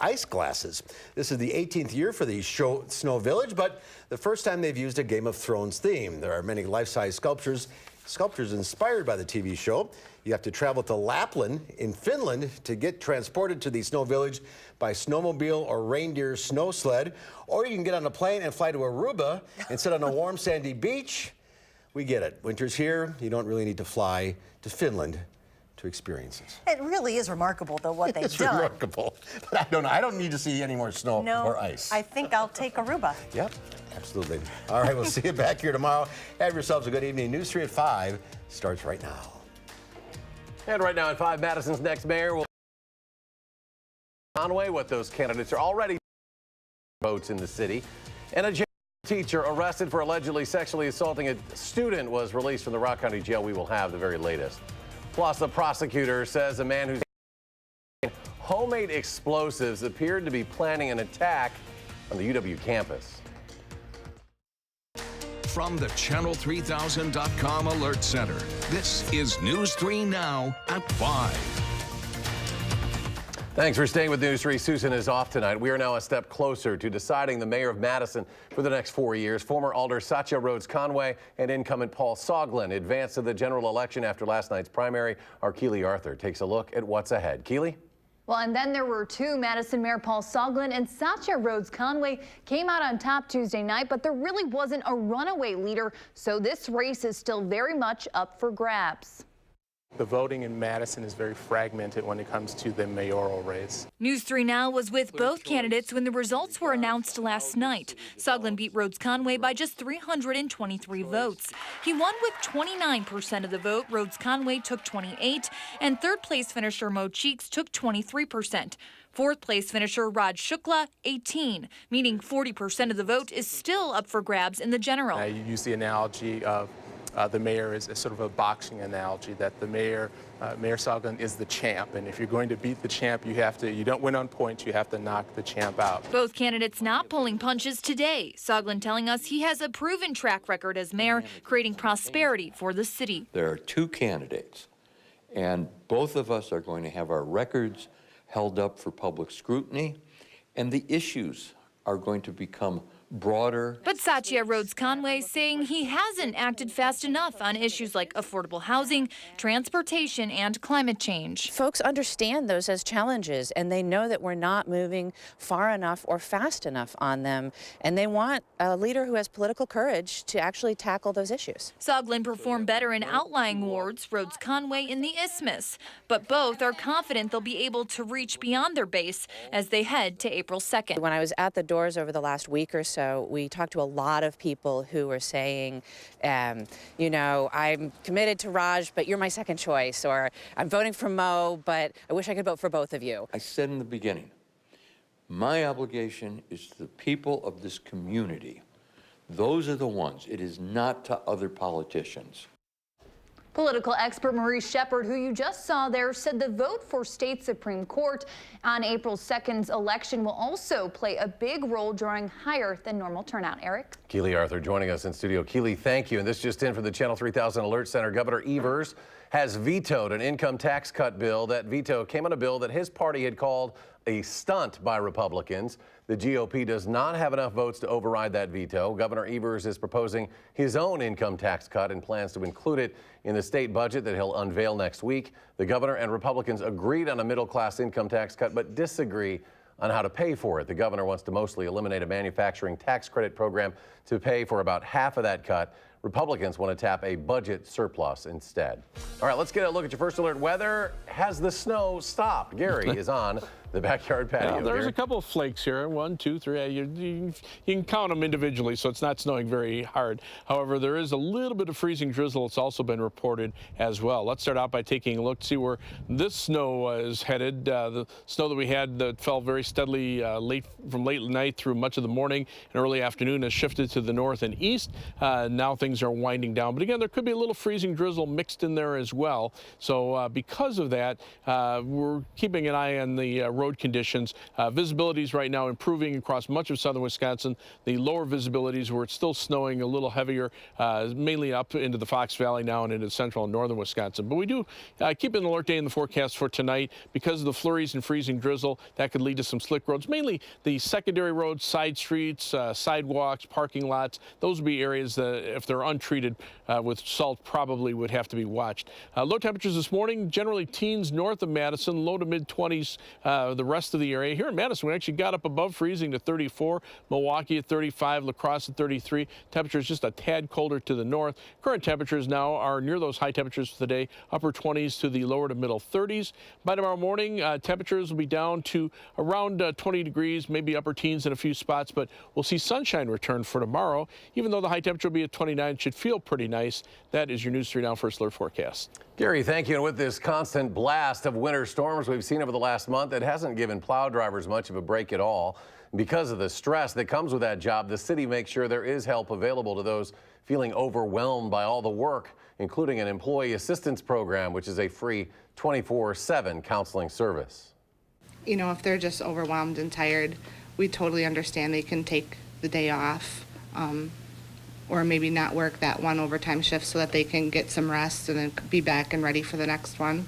ice glasses. This is the 18th year for the Snow Village, but the first time they've used a Game of Thrones theme. There are many life-size sculptures inspired by the TV show. You have to travel to Lapland in Finland to get transported to the Snow Village by snowmobile or reindeer snow sled, or you can get on a plane and fly to Aruba and sit on a warm sandy beach. We get it. Winter's here. You don't really need to fly to Finland to experience it. It really is remarkable, though, what they've done. It's remarkable. But I don't need to see any more snow or ice. I think I'll take Aruba. Yep, absolutely. All right, we'll see you back here tomorrow. Have yourselves a good evening. News 3 at 5 starts right now. And right now at 5, Madison's next mayor will Conway what those candidates are already votes in the city. And a teacher arrested for allegedly sexually assaulting a student was released from the Rock County Jail. We will have the very latest. Plus, the prosecutor says a man who's homemade explosives appeared to be planning an attack on the UW campus. From the Channel3000.com Alert Center, this is News 3 Now at 5. Thanks for staying with News 3. Susan is off tonight. We are now a step closer to deciding the mayor of Madison for the next 4 years. Former Alder Satya Rhodes Conway and incumbent Paul Soglin advanced to the general election after last night's primary. Our Keely Arthur takes a look at what's ahead. Keely? Well, and then there were two. Madison Mayor Paul Soglin and Satya Rhodes Conway came out on top Tuesday night, but there really wasn't a runaway leader, so this race is still very much up for grabs. The voting in Madison is very fragmented when it comes to the mayoral race. News 3 Now was with both candidates when the results were announced last night. Soglin beat Rhodes Conway by just 323 votes. He won with 29% of the vote. Rhodes Conway took 28%, and third place finisher Mo Cheeks took 23%. Fourth place finisher Raj Shukla, 18%, meaning 40% of the vote is still up for grabs in the general. You use the analogy of the mayor is sort of a boxing analogy, that the mayor, Mayor Soglin, is the champ. And if you're going to beat the champ, you don't win on points, you have to knock the champ out. Both candidates not pulling punches today. Soglin telling us he has a proven track record as mayor, creating prosperity for the city. There are two candidates, and both of us are going to have our records held up for public scrutiny, and the issues are going to become broader. But Satya Rhodes Conway saying he hasn't acted fast enough on issues like affordable housing, transportation, and climate change. Folks understand those as challenges, and they know that we're not moving far enough or fast enough on them, and they want a leader who has political courage to actually tackle those issues. Soglin performed better in outlying wards, Rhodes Conway in the Isthmus, but both are confident they'll be able to reach beyond their base as they head to April 2nd. When I was at the doors over the last week or so, we talked to a lot of people who were saying, you know, I'm committed to Raj, but you're my second choice, or I'm voting for Mo, but I wish I could vote for both of you. I said in the beginning, my obligation is to the people of this community. Those are the ones. It is not to other politicians. Political expert Maurice Shepard, who you just saw there, said the vote for state Supreme Court on April 2nd's election will also play a big role drawing higher than normal turnout. Eric? Keely Arthur joining us in studio. Keely, thank you. And this just in for the Channel 3000 Alert Center. Governor Evers has vetoed an income tax cut bill. That veto came on a bill that his party had called a stunt by Republicans. The GOP does not have enough votes to override that veto. Governor Evers is proposing his own income tax cut and plans to include it in the state budget that he'll unveil next week. The governor and Republicans agreed on a middle-class income tax cut, but disagree on how to pay for it. The governor wants to mostly eliminate a manufacturing tax credit program to pay for about half of that cut. Republicans want to tap a budget surplus instead. All right, let's get a look at your first alert weather. Has the snow stopped? Gary is on the backyard patio. Well, there's a couple of flakes here. 1, 2, 3. You can count them individually, so it's not snowing very hard. However, there is a little bit of freezing drizzle. It's also been reported as well. Let's start out by taking a look to see where this snow is headed. The snow that we had that fell very steadily from late night through much of the morning and early afternoon has shifted to the north and east. Now things things are winding down. But again, there could be a little freezing drizzle mixed in there as well. So because of that, we're keeping an eye on the road conditions. Visibilities right now improving across much of southern Wisconsin. The lower visibilities where it's still snowing a little heavier, mainly up into the Fox Valley now and into central and northern Wisconsin. But we do keep an alert day in the forecast for tonight because of the flurries and freezing drizzle. That could lead to some slick roads, mainly the secondary roads, side streets, sidewalks, parking lots. Those would be areas that, if they're untreated with salt, probably would have to be watched. Low temperatures this morning, generally teens north of Madison, low to mid-20s the rest of the area. Here in Madison, we actually got up above freezing to 34, Milwaukee at 35, La Crosse at 33. Temperatures just a tad colder to the north. Current temperatures now are near those high temperatures for the day, upper 20s to the lower to middle 30s. By tomorrow morning, temperatures will be down to around 20 degrees, maybe upper teens in a few spots, but we'll see sunshine return for tomorrow. Even though the high temperature will be at 29, it should feel pretty nice. That is your News 3 Now First Alert forecast. Gary, thank you. And with this constant blast of winter storms we've seen over the last month, it hasn't given plow drivers much of a break at all. Because of the stress that comes with that job, the city makes sure there is help available to those feeling overwhelmed by all the work, including an employee assistance program, which is a free 24/7 counseling service. You know, if they're just overwhelmed and tired, we totally understand they can take the day off, or maybe not work that one overtime shift so that they can get some rest and then be back and ready for the next one.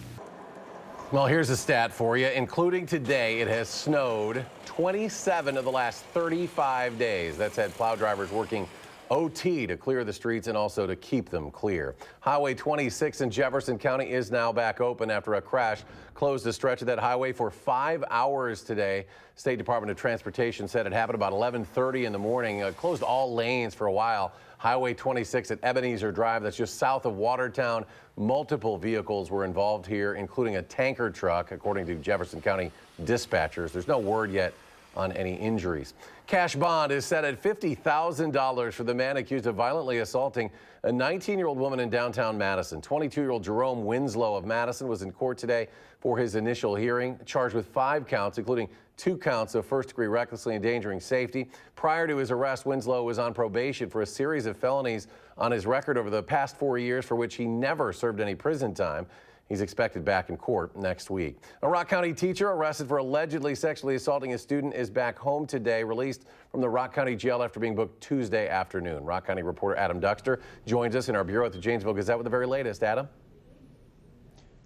Well, here's a stat for you. Including today, it has snowed 27 of the last 35 days. That's had plow drivers working OT to clear the streets and also to keep them clear. Highway 26 in Jefferson County is now back open after a crash closed a stretch of that highway for 5 hours today. State Department of Transportation said it happened about 11:30 in the morning. Closed all lanes for a while. Highway 26 at Ebenezer Drive, that's just south of Watertown. Multiple vehicles were involved here, including a tanker truck, according to Jefferson County dispatchers. There's no word yet on any injuries. Cash bond is set at $50,000 for the man accused of violently assaulting a 19-year-old woman in downtown Madison. 22-year-old Jerome Winslow of Madison was in court today for his initial hearing, charged with 5 counts, including 2 counts of first-degree recklessly endangering safety. Prior to his arrest, Winslow was on probation for a series of felonies on his record over the past 4 years, for which he never served any prison time. He's expected back in court next week. A Rock County teacher arrested for allegedly sexually assaulting a student is back home today, released from the Rock County jail after being booked Tuesday afternoon. Rock County reporter Adam Duxter joins us in our bureau at the Janesville Gazette with the very latest. Adam?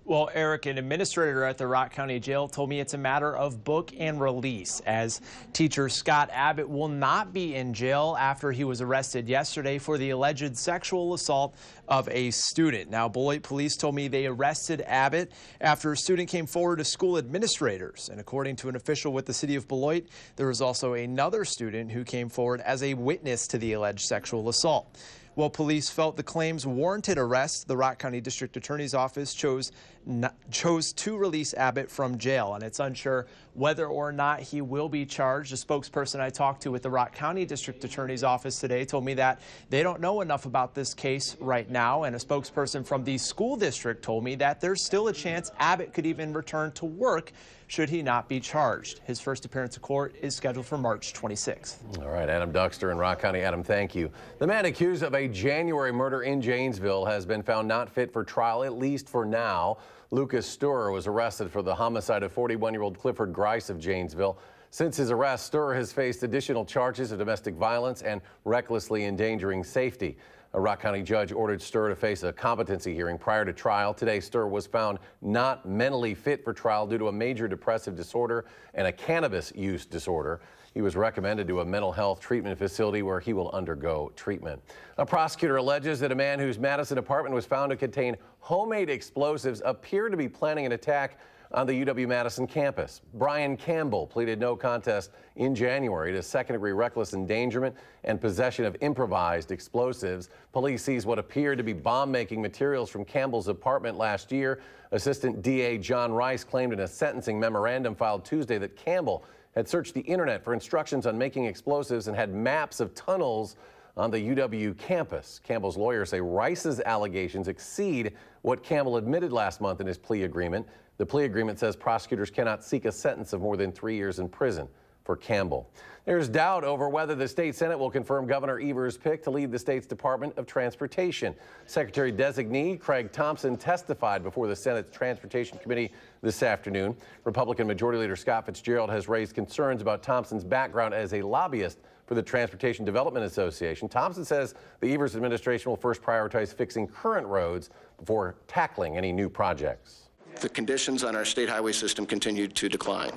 Well, Eric, an administrator at the Rock County Jail told me it's a matter of book and release, as teacher Scott Abbott will not be in jail after he was arrested yesterday for the alleged sexual assault of a student. Now, Beloit police told me they arrested Abbott after a student came forward to school administrators. And according to an official with the city of Beloit, there was also another student who came forward as a witness to the alleged sexual assault. While police felt the claims warranted arrest, the Rock County District Attorney's Office chose to release Abbott from jail, and it's unsure whether or not he will be charged. A spokesperson I talked to with the Rock County District Attorney's Office today told me that they don't know enough about this case right now, and a spokesperson from the school district told me that there's still a chance Abbott could even return to work should he not be charged. His first appearance in court is scheduled for March 26th. All right, Adam Duxter in Rock County. Adam, thank you. The man accused of a January murder in Janesville has been found not fit for trial, at least for now. Lucas Sturr was arrested for the homicide of 41-year-old Clifford Grice of Janesville. Since his arrest, Sturr has faced additional charges of domestic violence and recklessly endangering safety. A Rock County judge ordered Sturr to face a competency hearing prior to trial. Today, Sturr was found not mentally fit for trial due to a major depressive disorder and a cannabis use disorder. He was recommended to a mental health treatment facility where he will undergo treatment. A prosecutor alleges that a man whose Madison apartment was found to contain homemade explosives appeared to be planning an attack on the UW-Madison campus. Brian Campbell pleaded no contest in January to second-degree reckless endangerment and possession of improvised explosives. Police seized what appeared to be bomb-making materials from Campbell's apartment last year. Assistant DA John Rice claimed in a sentencing memorandum filed Tuesday that Campbell had searched the internet for instructions on making explosives and had maps of tunnels on the UW campus. Campbell's lawyers say Rice's allegations exceed what Campbell admitted last month in his plea agreement. The plea agreement says prosecutors cannot seek a sentence of more than 3 years in prison for Campbell. There's doubt over whether the state Senate will confirm Governor Evers' pick to lead the state's Department of Transportation. Secretary-designee Craig Thompson testified before the Senate's Transportation Committee this afternoon. Republican Majority Leader Scott Fitzgerald has raised concerns about Thompson's background as a lobbyist for the Transportation Development Association. Thompson says the Evers administration will first prioritize fixing current roads before tackling any new projects. The conditions on our state highway system continue to decline.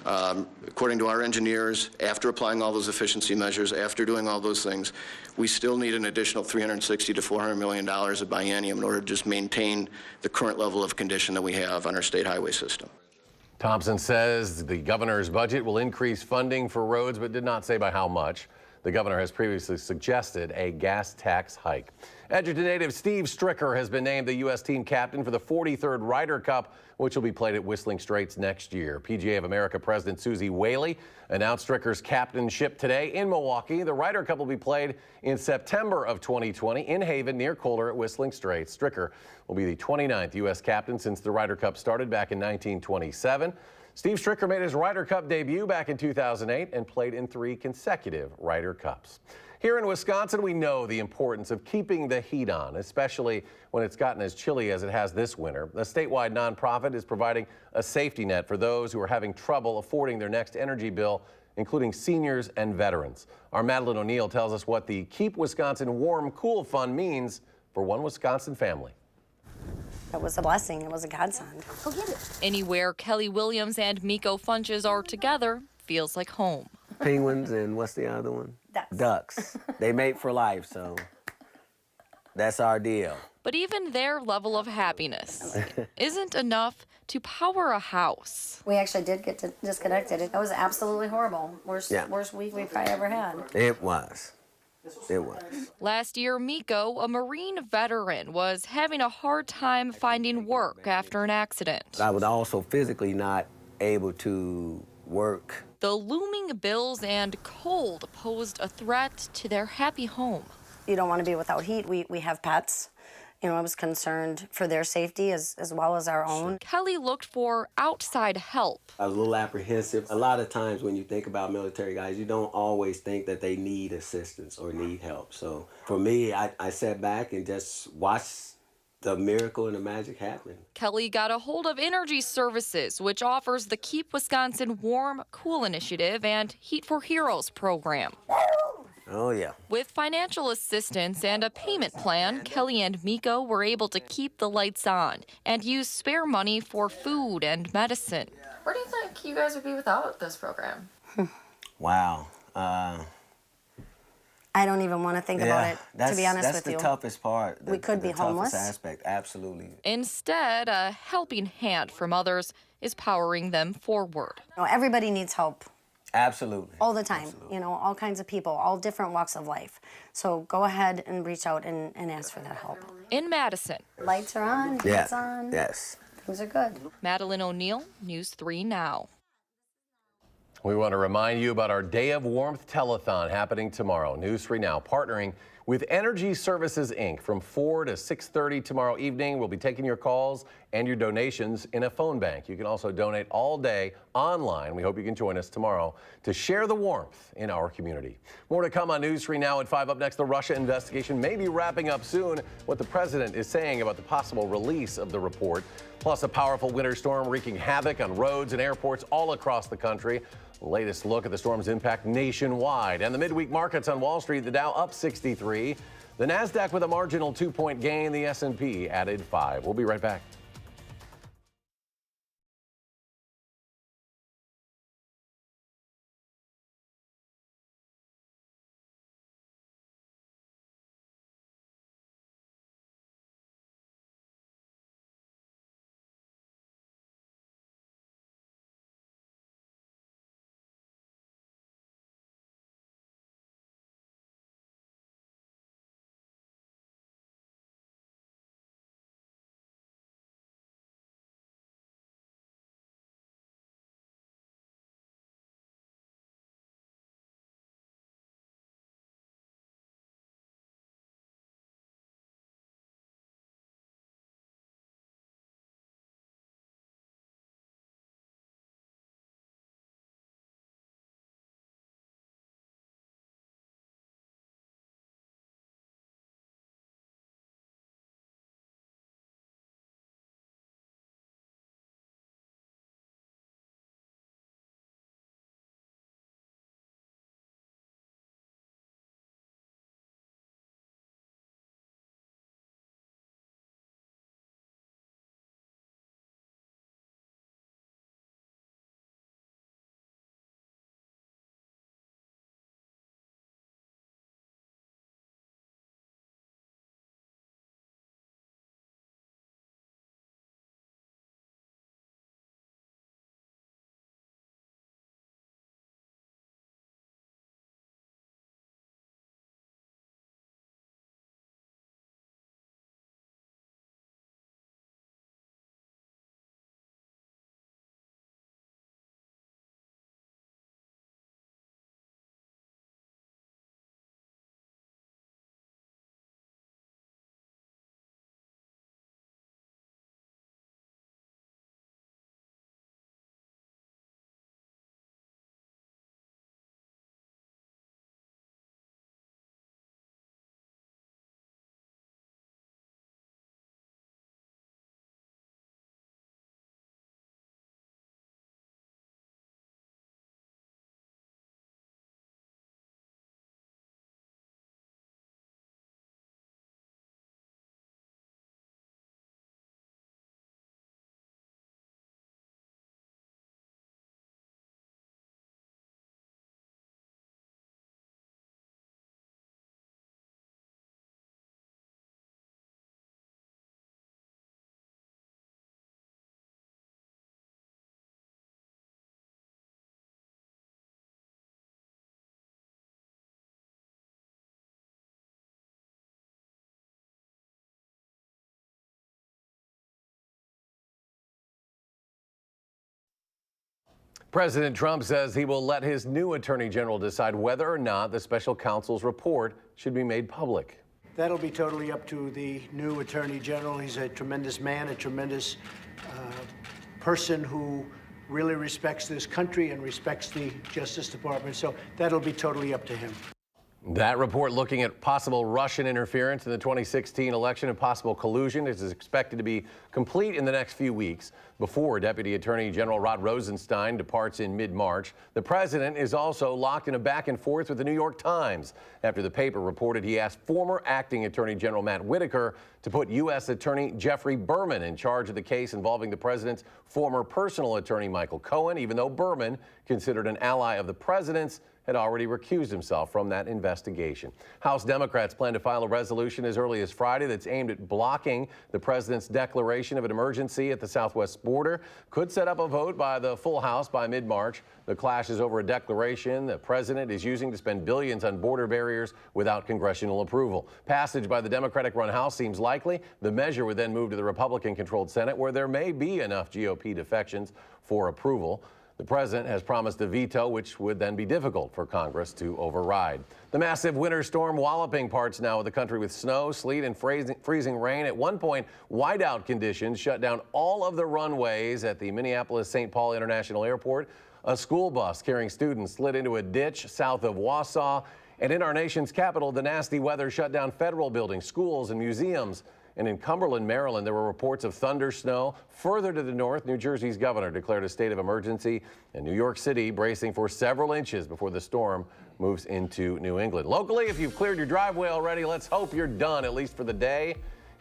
According to our engineers, after applying all those efficiency measures, after doing all those things, we still need an additional $360 to $400 million of biennium in order to just maintain the current level of condition that we have on our state highway system. Thompson says the governor's budget will increase funding for roads, but did not say by how much. The governor has previously suggested a gas tax hike. Edgerton native Steve Stricker has been named the U.S. team captain for the 43rd Ryder Cup, which will be played at Whistling Straits next year. PGA of America President Susie Whaley announced Stricker's captainship today in Milwaukee. The Ryder Cup will be played in September of 2020 in Haven near Kohler at Whistling Straits. Stricker will be the 29th U.S. captain since the Ryder Cup started back in 1927. Steve Stricker made his Ryder Cup debut back in 2008 and played in 3 consecutive Ryder Cups. Here in Wisconsin, we know the importance of keeping the heat on, especially when it's gotten as chilly as it has this winter. A statewide nonprofit is providing a safety net for those who are having trouble affording their next energy bill, including seniors and veterans. Our Madeline O'Neill tells us what the Keep Wisconsin Warm Cool Fund means for one Wisconsin family. It was a blessing. It was a godsend. Go get it. Anywhere Kelly Williams and Miko Funches are together feels like home. Penguins and what's the other one? Ducks. They mate for life, so that's our deal. But even their level of happiness isn't enough to power a house. We actually did get disconnected. That was absolutely horrible. Worst week we've probably ever had. It was. It was. Last year, Miko, a Marine veteran, was having a hard time finding work after an accident. I was also physically not able to work. The looming bills and cold posed a threat to their happy home. You don't want to be without heat. We have pets. You know, I was concerned for their safety as well as our own. Kelly looked for outside help. I was a little apprehensive. A lot of times when you think about military guys, you don't always think that they need assistance or need help. So for me, I sat back and just watched the miracle and the magic happen. Kelly got a hold of Energy Services, which offers the Keep Wisconsin Warm Cool initiative and Heat for Heroes program. Oh, yeah. With financial assistance and a payment plan, Kelly and Miko were able to keep the lights on and use spare money for food and medicine. Where do you think you guys would be without this program? Wow. I don't even want to think about it, to be honest with you. That's the toughest part. We could be homeless. The toughest aspect, absolutely. Instead, a helping hand from others is powering them forward. You know, everybody needs help. Absolutely. All the time. Absolutely. You know, all kinds of people, all different walks of life. So go ahead and reach out and ask for that help. In Madison. Lights are on, heat's on. Yes. Things are good. Madeline O'Neill, News 3 Now. We want to remind you about our Day of Warmth telethon happening tomorrow. News 3 Now partnering with Energy Services, Inc. From 4 to 6:30 tomorrow evening. We'll be taking your calls and your donations in a phone bank. You can also donate all day online. We hope you can join us tomorrow to share the warmth in our community. More to come on News 3 Now at 5. Up next, the Russia investigation may be wrapping up soon. What the president is saying about the possible release of the report. Plus, a powerful winter storm wreaking havoc on roads and airports all across the country. The latest look at the storm's impact nationwide. And the midweek markets on Wall Street, the Dow up 63. The NASDAQ with a marginal 2-point gain. The S&P added 5. We'll be right back. President Trump says he will let his new attorney general decide whether or not the special counsel's report should be made public. That'll be totally up to the new attorney general. He's a tremendous man, a tremendous person who really respects this country and respects the Justice Department. So that'll be totally up to him. That report looking at possible Russian interference in the 2016 election and possible collusion is expected to be complete in the next few weeks. Before Deputy Attorney General Rod Rosenstein departs in mid-March, the president is also locked in a back and forth with the New York Times after the paper reported he asked former acting Attorney General Matt Whitaker to put U.S. Attorney Jeffrey Berman in charge of the case involving the president's former personal attorney Michael Cohen, even though Berman, considered an ally of the president's, had already recused himself from that investigation. House Democrats plan to file a resolution as early as Friday that's aimed at blocking the president's declaration of an emergency at the southwest border. Could set up a vote by the full House by mid-March. The clash is over a declaration the president is using to spend billions on border barriers without congressional approval. Passage by the Democratic-run House seems likely. The measure would then move to the Republican-controlled Senate, where there may be enough GOP defections for approval. The president has promised a veto, which would then be difficult for Congress to override. The massive winter storm walloping parts now of the country with snow, sleet, and freezing rain. At one point, whiteout conditions shut down all of the runways at the Minneapolis-St. Paul International Airport. A school bus carrying students slid into a ditch south of Wausau. And in our nation's capital, the nasty weather shut down federal buildings, schools, and museums. And in Cumberland, Maryland, there were reports of thunder snow. Further to the north, New Jersey's governor declared a state of emergency, and New York City bracing for several inches before the storm moves into New England. Locally, if you've cleared your driveway already, let's hope you're done, at least for the day.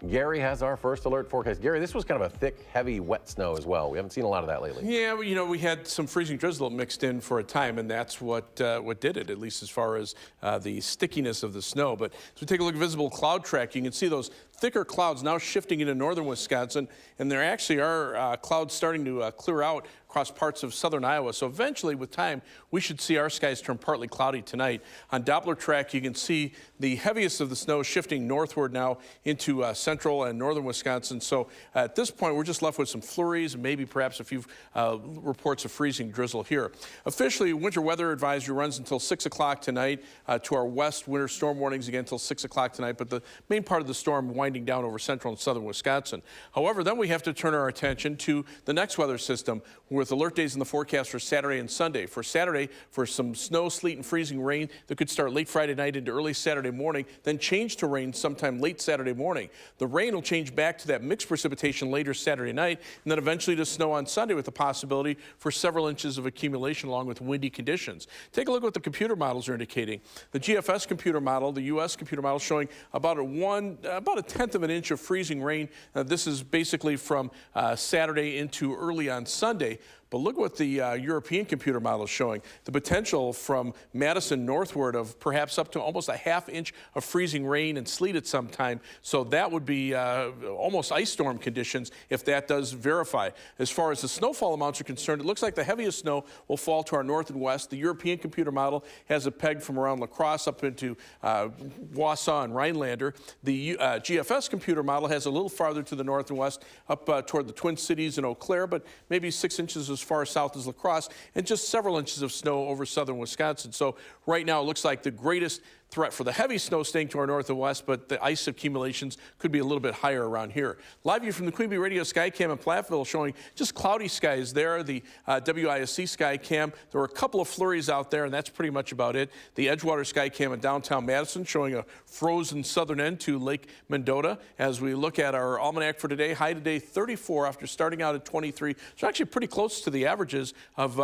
Gary has our first alert forecast. Gary, this was kind of a thick, heavy, wet snow as well. We haven't seen a lot of that lately. Yeah, you know, we had some freezing drizzle mixed in for a time, and that's what did it, at least as far as the stickiness of the snow. But as we take a look at visible cloud track, you can see those thicker clouds now shifting into northern Wisconsin, and there actually are clouds starting to clear out across parts of southern Iowa. So eventually, with time, we should see our skies turn partly cloudy tonight. On Doppler track, you can see the heaviest of the snow shifting northward now into central and northern Wisconsin. So at this point, we're just left with some flurries and maybe perhaps a few reports of freezing drizzle here. Officially, winter weather advisory runs until 6 o'clock tonight. To our west, winter storm warnings again until 6 o'clock tonight, but the main part of the storm winding down over central and southern Wisconsin. However, then we have to turn our attention to the next weather system with alert days in the forecast for Saturday and Sunday. For Saturday, for some snow, sleet, and freezing rain that could start late Friday night into early Saturday morning, then change to rain sometime late Saturday morning. The rain will change back to that mixed precipitation later Saturday night, and then eventually to snow on Sunday with the possibility for several inches of accumulation along with windy conditions. Take a look at what the computer models are indicating. The GFS computer model, the U.S. computer model, showing about a tenth of an inch of freezing rain. This is basically from Saturday into early on Sunday. But look what the European computer model is showing. The potential from Madison northward of perhaps up to almost a half inch of freezing rain and sleet at some time. So that would be almost ice storm conditions if that does verify. As far as the snowfall amounts are concerned, it looks like the heaviest snow will fall to our north and west. The European computer model has it pegged from around La Crosse up into Wausau and Rhinelander. The GFS computer model has a little farther to the north and west up toward the Twin Cities and Eau Claire, but maybe 6 inches as far south as La Crosse, and just several inches of snow over southern Wisconsin. So right now it looks like the greatest threat for the heavy snow staying to our north and west, but the ice accumulations could be a little bit higher around here. Live view from the Queen Bee Radio Skycam in Platteville showing just cloudy skies there. The WISC Skycam, there were a couple of flurries out there, and that's pretty much about it. The Edgewater Skycam in downtown Madison showing a frozen southern end to Lake Mendota. As we look at our almanac for today, high today 34 after starting out at 23. So actually pretty close to the averages of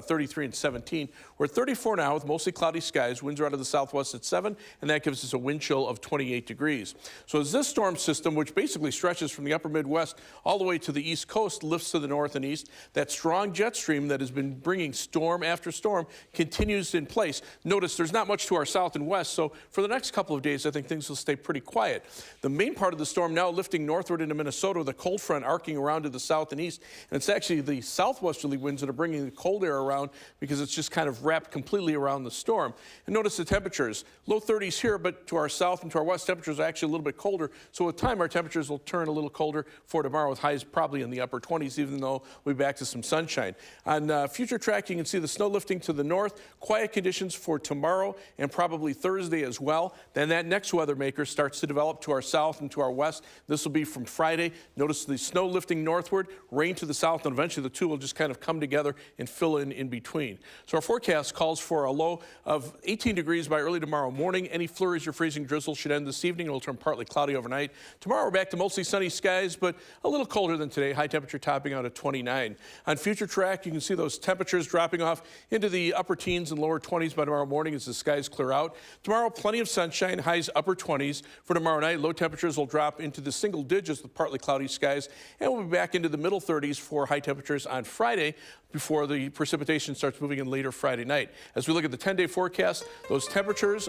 33 and 17. We're at 34 now with mostly cloudy skies. Winds are out of the southwest at 7, and that gives us a wind chill of 28 degrees. So as this storm system, which basically stretches from the upper Midwest all the way to the east coast, lifts to the north and east, that strong jet stream that has been bringing storm after storm continues in place. Notice there's not much to our south and west, so for the next couple of days, I think things will stay pretty quiet. The main part of the storm now lifting northward into Minnesota, the cold front arcing around to the south and east, and it's actually the southwesterly winds that are bringing the cold air around because it's just kind of wrapped completely around the storm. And notice the temperature temperatures. Low 30s here, but to our south and to our west, temperatures are actually a little bit colder. So with time, our temperatures will turn a little colder for tomorrow, with highs probably in the upper 20s, even though we'll be back to some sunshine. On future track, you can see the snow lifting to the north, quiet conditions for tomorrow and probably Thursday as well. Then that next weather maker starts to develop to our south and to our west. This will be from Friday. Notice the snow lifting northward, rain to the south, and eventually the two will just kind of come together and fill in between. So our forecast calls for a low of 18 degrees by early tomorrow morning. Any flurries or freezing drizzle should end this evening. It will turn partly cloudy overnight. Tomorrow we're back to mostly sunny skies, but a little colder than today. High temperature topping out at 29. On future track, you can see those temperatures dropping off into the upper teens and lower 20s by tomorrow morning as the skies clear out. Tomorrow, plenty of sunshine, highs upper 20s. For tomorrow night, low temperatures will drop into the single digits with partly cloudy skies, and we'll be back into the middle 30s for high temperatures on Friday before the precipitation starts moving in later Friday night. As we look at the 10-day forecast, those temperatures,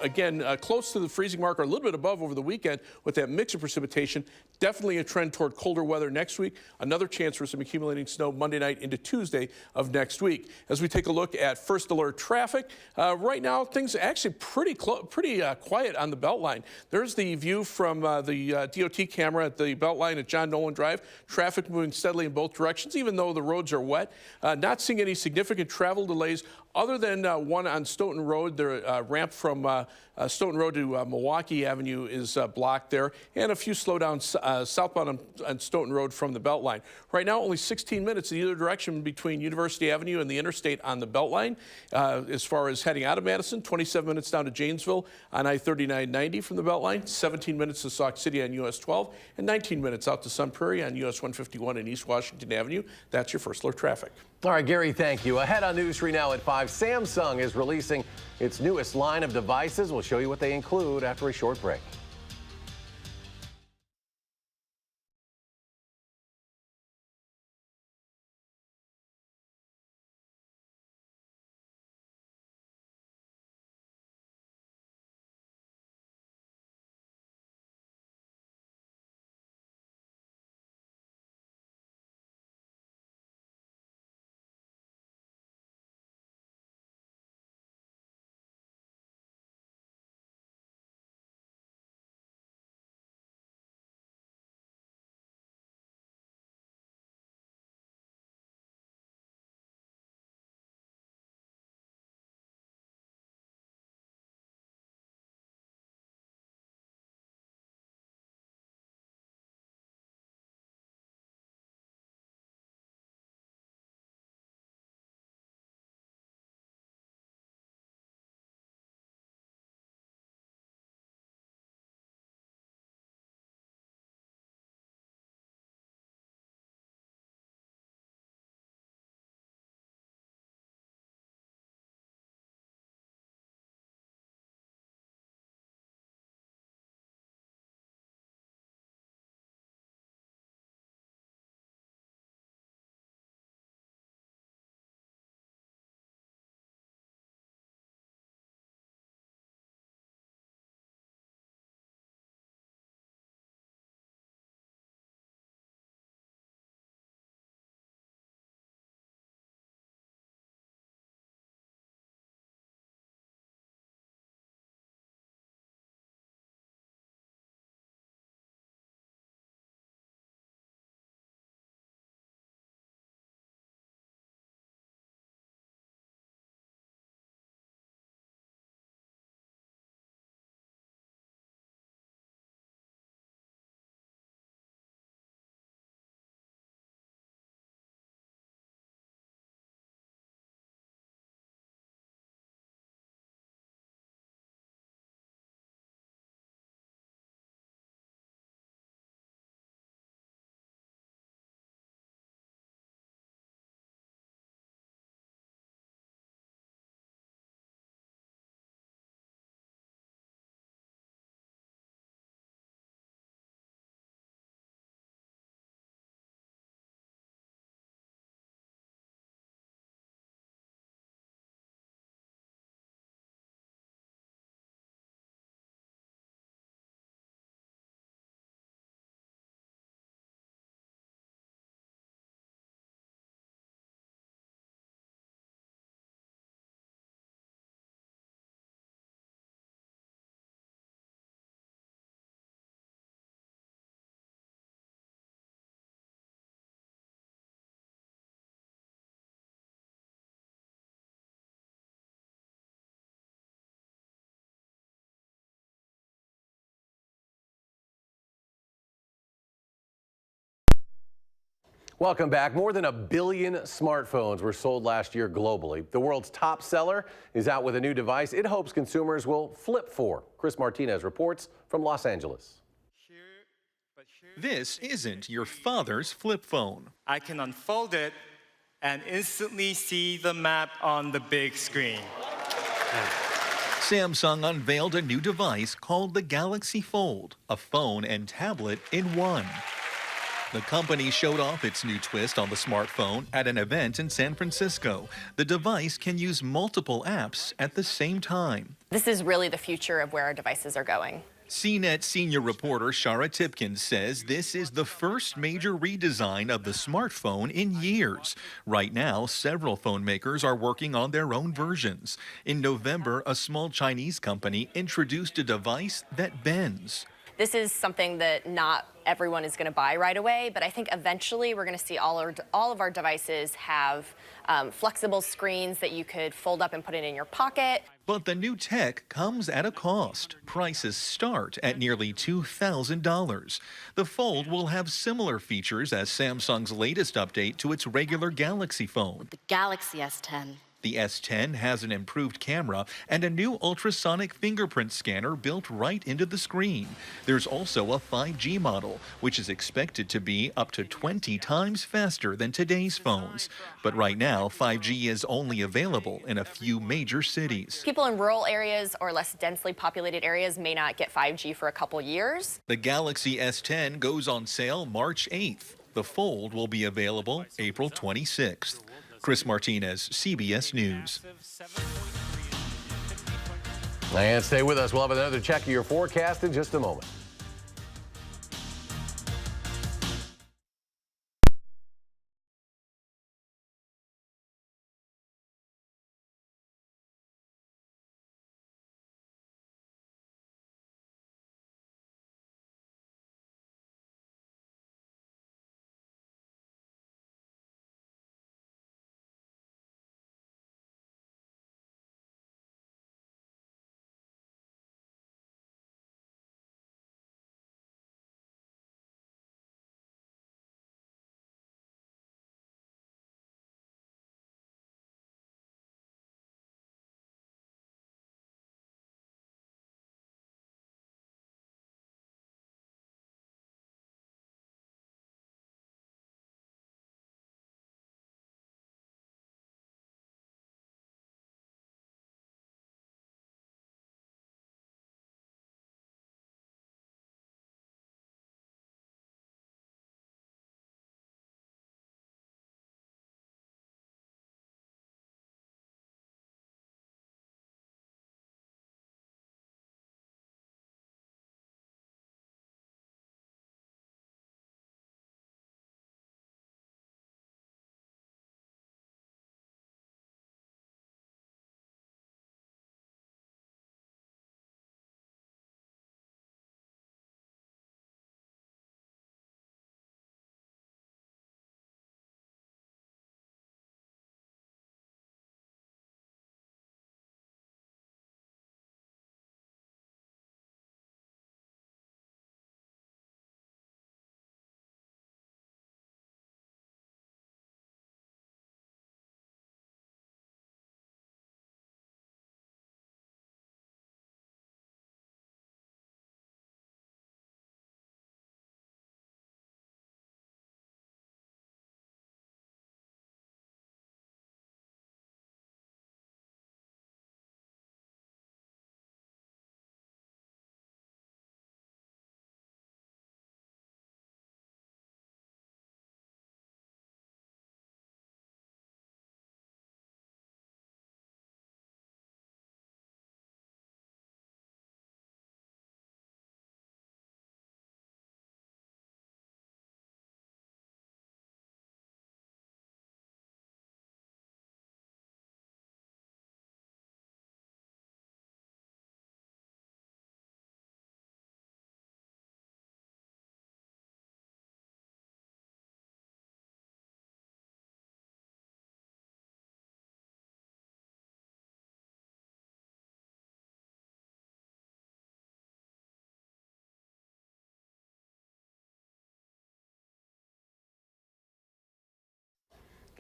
again, close to the freezing mark or a little bit above over the weekend with that mix of precipitation. Definitely a trend toward colder weather next week. Another chance for some accumulating snow Monday night into Tuesday of next week. As we take a look at first alert traffic, right now things are actually pretty quiet on the Beltline. There's the view from the DOT camera at the Beltline at John Nolan Drive. Traffic moving steadily in both directions, even though the roads are wet. Not seeing any significant travel delays other than one on Stoughton Road. The ramp from Stoughton Road to Milwaukee Avenue is blocked there, and a few slowdowns southbound on Stoughton Road from the Beltline. Right now, only 16 minutes in either direction between University Avenue and the interstate on the Beltline. As far as heading out of Madison, 27 minutes down to Janesville on I-3990 from the Beltline, 17 minutes to Sauk City on US 12, and 19 minutes out to Sun Prairie on US 151 and East Washington Avenue. That's your first alert traffic. All right, Gary, thank you. Ahead on News 3 Now at 5, Samsung is releasing its newest line of devices. We'll show you what they include after a short break. Welcome back. More than 1 billion smartphones were sold last year globally. The world's top seller is out with a new device it hopes consumers will flip for. Chris Martinez reports from Los Angeles. This isn't your father's flip phone. I can unfold it and instantly see the map on the big screen. Samsung unveiled a new device called the Galaxy Fold, a phone and tablet in one. The company showed off its new twist on the smartphone at an event in San Francisco. The device can use multiple apps at the same time. This is really the future of where our devices are going. CNET senior reporter Shara Tipkins says this is the first major redesign of the smartphone in years. Right now, several phone makers are working on their own versions. In November, a small Chinese company introduced a device that bends. This is something that not everyone is going to buy right away, but I think eventually we're going to see all of our devices have flexible screens that you could fold up and put it in your pocket. But the new tech comes at a cost. Prices start at nearly $2,000. The Fold will have similar features as Samsung's latest update to its regular Galaxy phone. The Galaxy S10. The S10 has an improved camera and a new ultrasonic fingerprint scanner built right into the screen. There's also a 5G model, which is expected to be up to 20 times faster than today's phones. But right now, 5G is only available in a few major cities. People in rural areas or less densely populated areas may not get 5G for a couple years. The Galaxy S10 goes on sale March 8th. The Fold will be available April 26th. Chris Martinez, CBS News. And stay with us. We'll have another check of your forecast in just a moment.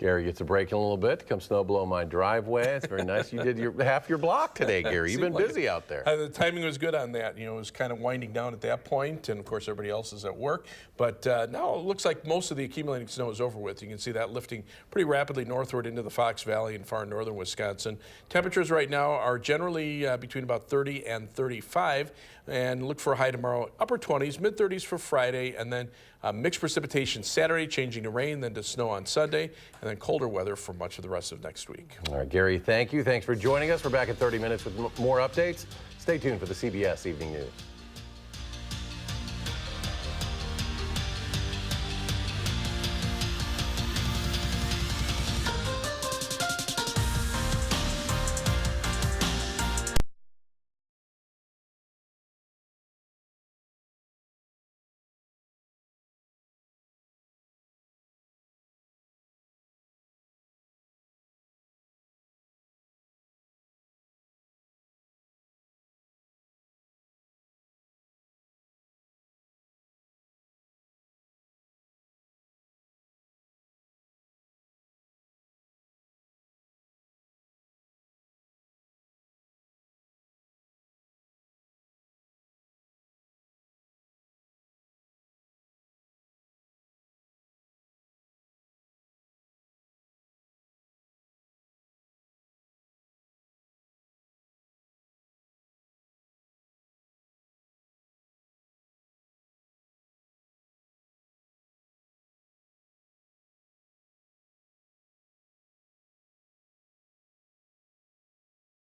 Gary gets a break in a little bit to come snow blow my driveway. It's very nice. You did half your block today, Gary. You've been busy out there. The timing was good on that. You know, it was kind of winding down at that point, and of course everybody else is at work. But now it looks like most of the accumulating snow is over with. You can see that lifting pretty rapidly northward into the Fox Valley and far northern Wisconsin. Temperatures right now are generally between about 30 and 35, and look for a high tomorrow, upper 20s, mid-30s for Friday, and then mixed precipitation Saturday, changing to rain, then to snow on Sunday, and then colder weather for much of the rest of next week. All right, Gary, thank you. Thanks for joining us. We're back in 30 minutes with more updates. Stay tuned for the CBS Evening News.